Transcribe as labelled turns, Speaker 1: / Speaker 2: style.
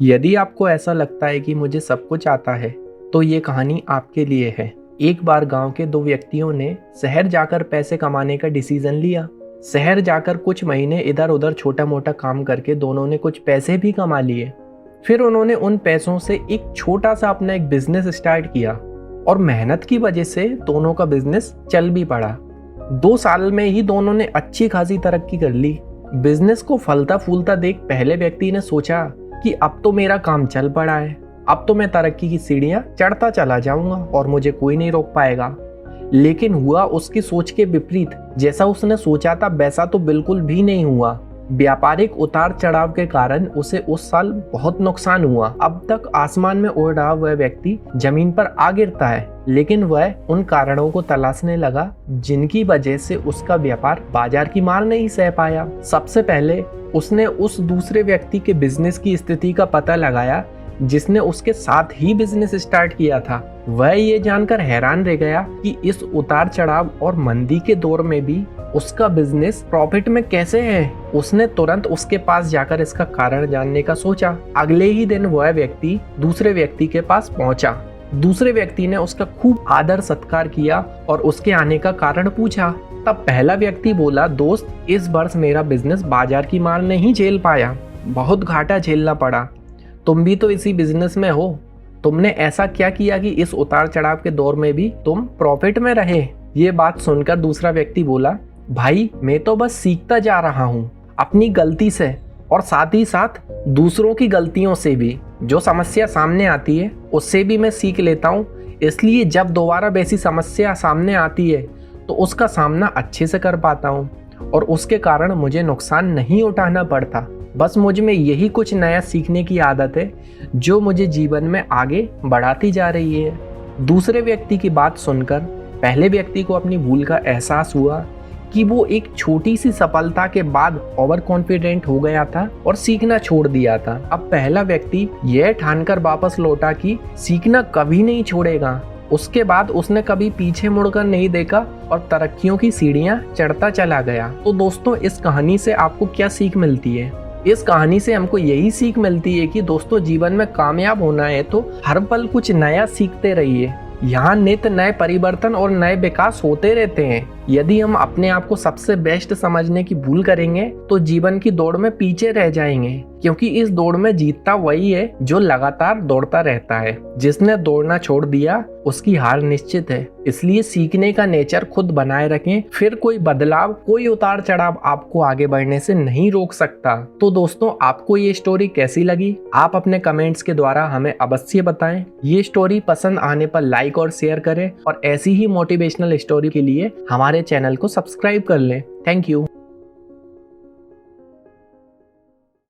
Speaker 1: यदि आपको ऐसा लगता है कि मुझे सब कुछ आता है, तो ये कहानी आपके लिए है। एक बार गांव के दो व्यक्तियों ने शहर जाकर पैसे कमाने का डिसीजन लिया। शहर जाकर कुछ महीने इधर उधर छोटा मोटा काम करके दोनों ने कुछ पैसे भी कमा लिए। फिर उन्होंने उन पैसों से एक छोटा सा अपना एक बिजनेस स्टार्ट किया और मेहनत की वजह से दोनों का बिजनेस चल भी पड़ा। 2 साल में ही दोनों ने अच्छी खासी तरक्की कर ली। बिजनेस को फलता फूलता देख पहले व्यक्ति ने सोचा कि अब तो मेरा काम चल पड़ा है, अब तो मैं तरक्की की सीढ़ियां चढ़ता चला जाऊंगा और मुझे कोई नहीं रोक पाएगा। लेकिन हुआ उसकी सोच के विपरीत। जैसा उसने सोचा था वैसा तो बिल्कुल भी नहीं हुआ। व्यापारिक उतार चढ़ाव के कारण उसे उस साल बहुत नुकसान हुआ। अब तक आसमान में उड़ रहा वह व्यक्ति जमीन पर आ गिरता है, लेकिन वह उन कारणों को तलाशने लगा जिनकी वजह से उसका व्यापार बाजार की मार नहीं सह पाया। सबसे पहले उसने उस दूसरे व्यक्ति के बिजनेस की स्थिति का पता लगाया जिसने उसके साथ ही बिजनेस स्टार्ट किया था। वह ये जानकर हैरान रह गया कि इस उतार चढ़ाव और मंदी के दौर में भी उसका बिजनेस प्रॉफिट में कैसे है। उसने तुरंत उसके पास जाकर इसका कारण जानने का सोचा। अगले ही दिन वह व्यक्ति दूसरे व्यक्ति के पास पहुंचा। दूसरे व्यक्ति ने उसका खूब आदर सत्कार किया और उसके आने का कारण पूछा। तब पहला व्यक्ति बोला, दोस्त, इस वर्ष मेरा बिजनेस बाजार की मार नहीं झेल पाया, बहुत घाटा झेलना पड़ा। तुम भी तो इसी बिजनेस में हो, तुमने ऐसा क्या किया कि इस उतार चढ़ाव के दौर में भी तुम प्रॉफिट में रहे। ये बात सुनकर दूसरा व्यक्ति बोला, भाई, मैं तो बस सीखता जा रहा हूँ अपनी गलती से और साथ ही साथ दूसरों की गलतियों से भी। जो समस्या सामने आती है उससे भी मैं सीख लेता हूँ, इसलिए जब दोबारा वैसी समस्या सामने आती है तो उसका सामना अच्छे से कर पाता हूँ और उसके कारण मुझे नुकसान नहीं उठाना पड़ता। बस मुझ में यही कुछ नया सीखने की आदत है जो मुझे जीवन में आगे बढ़ाती जा रही है। दूसरे व्यक्ति की बात सुनकर पहले व्यक्ति को अपनी भूल का एहसास हुआ कि वो एक छोटी सी सफलता के बाद ओवर कॉन्फिडेंट हो गया था और सीखना छोड़ दिया था। अब पहला व्यक्ति यह ठानकर वापस लौटा कि सीखना कभी नहीं छोड़ेगा। उसके बाद उसने कभी पीछे मुड़कर नहीं देखा और तरक्कियों की सीढ़ियां चढ़ता चला गया। तो दोस्तों, इस कहानी से आपको क्या सीख मिलती है? इस कहानी से हमको यही सीख मिलती है कि दोस्तों, जीवन में कामयाब होना है तो हर पल कुछ नया सीखते रहिए। यहाँ नित्य नए परिवर्तन और नए विकास होते रहते हैं। यदि हम अपने आप को सबसे बेस्ट समझने की भूल करेंगे तो जीवन की दौड़ में पीछे रह जाएंगे, क्योंकि इस दौड़ में जीतता वही है जो लगातार दौड़ता रहता है। जिसने दौड़ना छोड़ दिया उसकी हार निश्चित है। इसलिए सीखने का नेचर खुद बनाए रखें, फिर कोई बदलाव, कोई उतार चढ़ाव आपको आगे बढ़ने से नहीं रोक सकता। तो दोस्तों, आपको ये स्टोरी कैसी लगी? आप अपने कमेंट्स के द्वारा हमें अवश्य बताएं। ये स्टोरी पसंद आने पर लाइक और शेयर करें और ऐसी ही मोटिवेशनल स्टोरी के लिए हमारे चैनल को सब्सक्राइब कर लें। Thank you.